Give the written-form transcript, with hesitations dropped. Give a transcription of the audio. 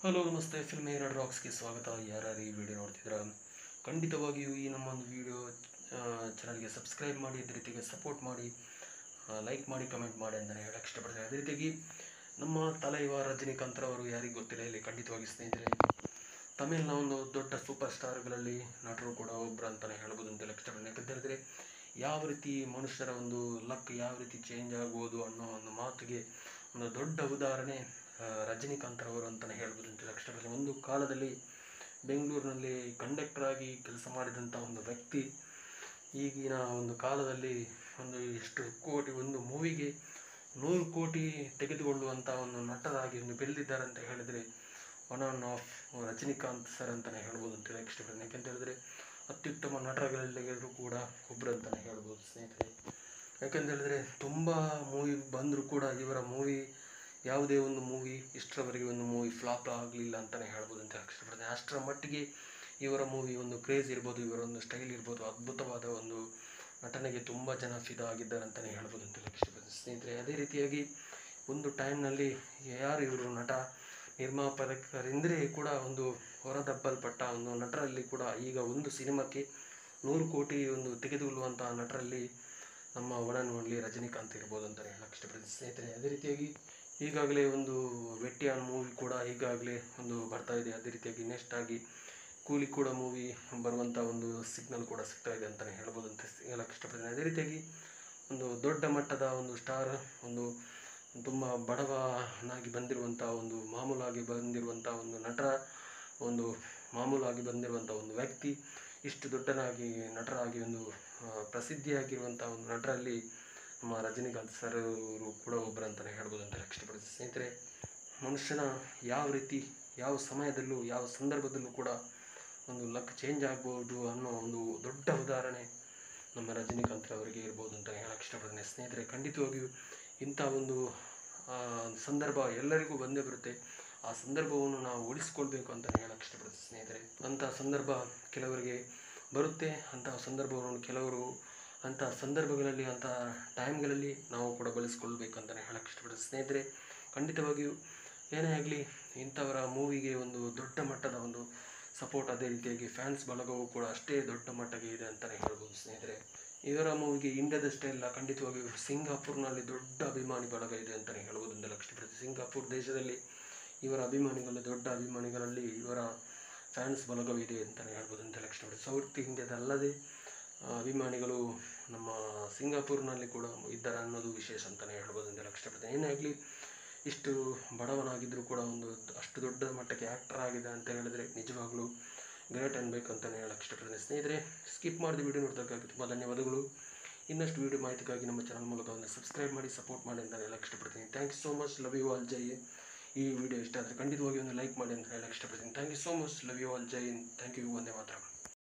Hello ನಮಸ್ತೆ, film air ರಾಕ್ಸ್ಗೆ ಸ್ವಾಗತ. ಯಾರ್ಯಾರು ಈ ವಿಡಿಯೋ ನೋಡ್ತಿದ್ರ, ಖಂಡಿತವಾಗಿಯೂ ಈ ನಮ್ಮ ಒಂದು ವಿಡಿಯೋ ಚಾನಲ್ಗೆ ಸಬ್ಸ್ಕ್ರೈಬ್ ಮಾಡಿ, ಅದೇ ರೀತಿಗೆ ಸಪೋರ್ಟ್ ಮಾಡಿ, ಲೈಕ್ ಮಾಡಿ, ಕಮೆಂಟ್ ಮಾಡಿ ಅಂತಲೇ ಹೇಳಕ್ಕೆ ಇಷ್ಟಪಡ್ತೀನಿ. ಅದೇ ರೀತಿಯಾಗಿ ನಮ್ಮ ತಲೈವ ರಜನಿಕಾಂತ್ ಅವರು ಯಾರಿಗೆ ಗೊತ್ತಿಲ್ಲ, ಇಲ್ಲಿ ಖಂಡಿತವಾಗಿ ಸ್ನೇಹಿತರೆ ತಮಿಳಿನ ಒಂದು ದೊಡ್ಡ ಸೂಪರ್ ಸ್ಟಾರ್ಗಳಲ್ಲಿ ನಟರು ಕೂಡ ಒಬ್ಬರು ಅಂತಲೇ ಹೇಳ್ಬೋದು ಅಂತ ಹೇಳಕ್ಕೆ ಇಷ್ಟಪಡ್ತೀನಿ. ಯಾಕಂತ ಹೇಳಿದ್ರೆ ಯಾವ ರೀತಿ ಮನುಷ್ಯರ ಒಂದು ಲಕ್ ಯಾವ ರೀತಿ ಚೇಂಜ್ ಆಗ್ಬೋದು ಅನ್ನೋ ಒಂದು ಮಾತಿಗೆ ಒಂದು ದೊಡ್ಡ ಉದಾಹರಣೆ ರಜನಿಕಾಂತ್ ಅವರು ಅಂತಲೇ ಹೇಳ್ಬೋದು ಅಂತ ಹೇಳಕ್ಕೆ ಇಷ್ಟಪಡ್ತೀನಿ. ಒಂದು ಕಾಲದಲ್ಲಿ ಬೆಂಗಳೂರಿನಲ್ಲಿ ಕಂಡಕ್ಟರ್ ಆಗಿ ಕೆಲಸ ಮಾಡಿದಂಥ ಒಂದು ವ್ಯಕ್ತಿ ಈಗಿನ ಒಂದು ಕಾಲದಲ್ಲಿ ಒಂದು ಎಷ್ಟು ಕೋಟಿ, ಒಂದು ಮೂವಿಗೆ 100 ಕೋಟಿ ತೆಗೆದುಕೊಳ್ಳುವಂಥ ಒಂದು ನಟರಾಗಿ ಒಂದು ಬೆಳೆದಿದ್ದಾರೆ ಅಂತ ಹೇಳಿದರೆ one on off Rajinikanth sir ಅಂತಲೇ ಹೇಳ್ಬೋದು ಅಂತ ಹೇಳಕ್ಕೆ ಇಷ್ಟಪಡ್ತೀನಿ. ಯಾಕೆಂತ ಹೇಳಿದ್ರೆ ಅತ್ಯುತ್ತಮ ನಟರುಗಳೆಲ್ಲರೂ ಕೂಡ ಒಬ್ಬರು ಅಂತಲೇ ಹೇಳ್ಬೋದು ಸ್ನೇಹಿತರೆ. ಯಾಕಂತ ಹೇಳಿದ್ರೆ ತುಂಬ ಮೂವಿ ಬಂದರೂ ಕೂಡ ಇವರ ಮೂವಿ ಯಾವುದೇ ಒಂದು ಮೂವಿ ಇಷ್ಟರವರೆಗೆ ಒಂದು ಮೂವಿ ಫ್ಲಾಪ್ ಆಗಲಿಲ್ಲ ಅಂತಲೇ ಹೇಳ್ಬೋದು ಅಂತ ಹೇಳಕ್ಕೆ ಇಷ್ಟಪಡ್ತೀನಿ. ಅಷ್ಟರ ಮಟ್ಟಿಗೆ ಇವರ ಮೂವಿ ಒಂದು ಕ್ರೇಜ್ ಇರ್ಬೋದು, ಇವರ ಒಂದು ಸ್ಟೈಲ್ ಇರ್ಬೋದು, ಅದ್ಭುತವಾದ ಒಂದು ನಟನೆಗೆ ತುಂಬ ಜನ ಫಿದಾ ಆಗಿದ್ದಾರೆ ಅಂತಲೇ ಹೇಳ್ಬೋದು ಅಂತ ಹೇಳಕ್ಕೆ ಇಷ್ಟಪಡ್ತೀನಿ ಸ್ನೇಹಿತರೆ. ಅದೇ ರೀತಿಯಾಗಿ ಒಂದು ಟೈಮ್ನಲ್ಲಿ ಯಾರು ಇವರು ನಟ ನಿರ್ಮಾಪಕರೆಂದರೆ ಕೂಡ ಒಂದು ಹೊರದಬ್ಬಲ್ಪಟ್ಟ ಒಂದು ನಟರಲ್ಲಿ ಕೂಡ ಈಗ ಒಂದು ಸಿನಿಮಾಕ್ಕೆ 100 ಕೋಟಿ ಒಂದು ತೆಗೆದುಕೊಳ್ಳುವಂತಹ ನಟರಲ್ಲಿ ನಮ್ಮ ಒನ್ ಆ್ಯಂಡ್ ಓನ್ಲಿ ರಜನಿಕಾಂತ್ ಇರ್ಬೋದು ಅಂತಲೇ ಹೇಳಕ್ಕೆ ಇಷ್ಟಪಡ್ತೀನಿ ಸ್ನೇಹಿತರೆ. ಅದೇ ರೀತಿಯಾಗಿ ಈಗಾಗಲೇ ಒಂದು ವೆಟ್ಟಿಯಾನ್ ಮೂವಿ ಕೂಡ ಈಗಾಗಲೇ ಒಂದು ಬರ್ತಾ ಇದೆ. ಅದೇ ರೀತಿಯಾಗಿ ನೆಕ್ಸ್ಟ್ ಆಗಿ ಕೂಲಿ ಕೂಡ ಮೂವಿ ಬರುವಂಥ ಒಂದು ಸಿಗ್ನಲ್ ಕೂಡ ಸಿಗ್ತಾ ಇದೆ ಅಂತಲೇ ಹೇಳ್ಬೋದು ಅಂತ ಹೇಳಕ್ಕೆ ಇಷ್ಟಪಡ್ತೀನಿ. ಅದೇ ರೀತಿಯಾಗಿ ಒಂದು ದೊಡ್ಡ ಮಟ್ಟದ ಒಂದು ಸ್ಟಾರ್, ಒಂದು ತುಂಬ ಬಡವನಾಗಿ ಬಂದಿರುವಂಥ ಒಂದು ಮಾಮೂಲಾಗಿ ಬಂದಿರುವಂಥ ಒಂದು ನಟರ, ಒಂದು ಮಾಮೂಲಾಗಿ ಬಂದಿರುವಂಥ ಒಂದು ವ್ಯಕ್ತಿ ಇಷ್ಟು ದೊಡ್ಡನಾಗಿ ನಟರಾಗಿ ಒಂದು ಪ್ರಸಿದ್ಧಿಯಾಗಿರುವಂಥ ಒಂದು ನಟರಲ್ಲಿ ನಮ್ಮ ರಜನಿಕಾಂತ್ ಸರ್ ಅವರು ಕೂಡ ಒಬ್ಬರು ಅಂತಲೇ ಹೇಳ್ಬೋದು ಅಂತ ಇಷ್ಟಪಡ್ತೀನಿ ಸ್ನೇಹಿತರೆ. ಮನುಷ್ಯನ ಯಾವ ರೀತಿ ಯಾವ ಸಮಯದಲ್ಲೂ ಯಾವ ಸಂದರ್ಭದಲ್ಲೂ ಕೂಡ ಒಂದು ಲಕ್ ಚೇಂಜ್ ಆಗ್ಬೋದು ಅನ್ನೋ ಒಂದು ದೊಡ್ಡ ಉದಾಹರಣೆ ನಮ್ಮ ರಜನಿಕಾಂತ್ ಅವರಿಗೆ ಇರ್ಬೋದು ಅಂತ ಹೇಳಕ್ಕೆ ಇಷ್ಟಪಡ್ತೀನಿ ಸ್ನೇಹಿತರೆ. ಖಂಡಿತವಾಗಿಯೂ ಇಂಥ ಒಂದು ಸಂದರ್ಭ ಎಲ್ಲರಿಗೂ ಬಂದೇ ಬರುತ್ತೆ. ಆ ಸಂದರ್ಭವನ್ನು ನಾವು ಉಳಿಸ್ಕೊಳ್ಬೇಕು ಅಂತ ಹೇಳಕ್ಕೆ ಇಷ್ಟಪಡ್ತೀನಿ ಸ್ನೇಹಿತರೆ. ಅಂಥ ಸಂದರ್ಭ ಕೆಲವರಿಗೆ ಬರುತ್ತೆ, ಅಂತಹ ಸಂದರ್ಭವನ್ನು ಕೆಲವರು ಅಂಥ ಸಂದರ್ಭಗಳಲ್ಲಿ ಅಂಥ ಟೈಮ್ಗಳಲ್ಲಿ ನಾವು ಕೂಡ ಬಳಸ್ಕೊಳ್ಬೇಕಂತಲೇ ಹೇಳಕ್ಕೆ ಇಷ್ಟಪಡ್ತೀನಿ ಸ್ನೇಹಿತರೆ. ಖಂಡಿತವಾಗಿಯೂ ಏನೇ ಆಗಲಿ ಇಂಥವರ ಮೂವಿಗೆ ಒಂದು ದೊಡ್ಡ ಮಟ್ಟದ ಒಂದು ಸಪೋರ್ಟ್, ಅದೇ ರೀತಿಯಾಗಿ ಫ್ಯಾನ್ಸ್ ಬಳಗವು ಕೂಡ ಅಷ್ಟೇ ದೊಡ್ಡ ಮಟ್ಟಿಗೆ ಇದೆ ಅಂತಲೇ ಹೇಳ್ಬೋದು ಸ್ನೇಹಿತರೆ. ಇವರ ಮೂವಿಗೆ ಇಂಡಿಯಾದಷ್ಟೇ ಇಲ್ಲ, ಖಂಡಿತವಾಗಿಯೂ ಸಿಂಗಾಪುರ್ನಲ್ಲಿ ದೊಡ್ಡ ಅಭಿಮಾನಿ ಬಳಗ ಇದೆ ಅಂತಲೇ ಹೇಳ್ಬೋದು ಅಂತ ಇಷ್ಟಪಡ್ತೀನಿ. ಸಿಂಗಾಪುರ್ ದೇಶದಲ್ಲಿ ಇವರ ಅಭಿಮಾನಿಗಳು, ದೊಡ್ಡ ಅಭಿಮಾನಿಗಳಲ್ಲಿ ಇವರ ಫ್ಯಾನ್ಸ್ ಬಳಗವಿದೆ ಅಂತಲೇ ಹೇಳ್ಬೋದು ಅಂತ ಇಷ್ಟಪಡ್ತೀನಿ. ಸೌತ್ ಇಂಡಿಯಾದಲ್ಲದೆ ಅಭಿಮಾನಿಗಳು ನಮ್ಮ ಸಿಂಗಾಪುರ್ನಲ್ಲಿ ಕೂಡ ಇದ್ದಾರೆ ಅನ್ನೋದು ವಿಶೇಷ ಅಂತಲೇ ಹೇಳ್ಬೋದು ಅಂತ ಇಷ್ಟಪಡ್ತೀನಿ. ಏನೇ ಆಗಲಿ ಇಷ್ಟು ಬಡವನಾಗಿದ್ದರೂ ಕೂಡ ಒಂದು ಅಷ್ಟು ದೊಡ್ಡ ಮಟ್ಟಕ್ಕೆ ಆ್ಯಕ್ಟರ್ ಆಗಿದೆ ಅಂತ ಹೇಳಿದ್ರೆ ನಿಜವಾಗ್ಲೂ ಗ್ರೇಟ್ ಅನ್ಬೇಕಂತಲೇ ಹೇಳಕ್ಕೆ ಇಷ್ಟಪಡ್ತೀನಿ ಸ್ನೇಹಿತರೆ. ಸ್ಕಿಪ್ ಮಾಡಿದ ವಿಡಿಯೋ ನೋಡೋದಕ್ಕಾಗಿ ತುಂಬ ಧನ್ಯವಾದಗಳು. ಇನ್ನಷ್ಟು ವಿಡಿಯೋ ಮಾಹಿತಿಗಾಗಿ ನಮ್ಮ ಚಾನಲ್ ಮೂಲಕ ಒಂದು ಸಬ್ಸ್ಕ್ರೈಬ್ ಮಾಡಿ, ಸಪೋರ್ಟ್ ಮಾಡಿ ಅಂತ ಹೇಳಕ್ಕೆ ಇಷ್ಟಪಡ್ತೀನಿ. Thank you so much, love you all, ಜೈ ಹಿಂದ್. ಈ ವಿಡಿಯೋ ಇಷ್ಟ ಆದರೆ ಖಂಡಿತವಾಗಿ ಒಂದು ಲೈಕ್ ಮಾಡಿ ಅಂತ ಹೇಳಕ್ಕೆ ಇಷ್ಟಪಡ್ತೀನಿ. Thank you so much, love you all, ಜೈ ಹಿಂದ್. ಥ್ಯಾಂಕ್ ಯು, ವಂದೇ ಮಾತರಂ.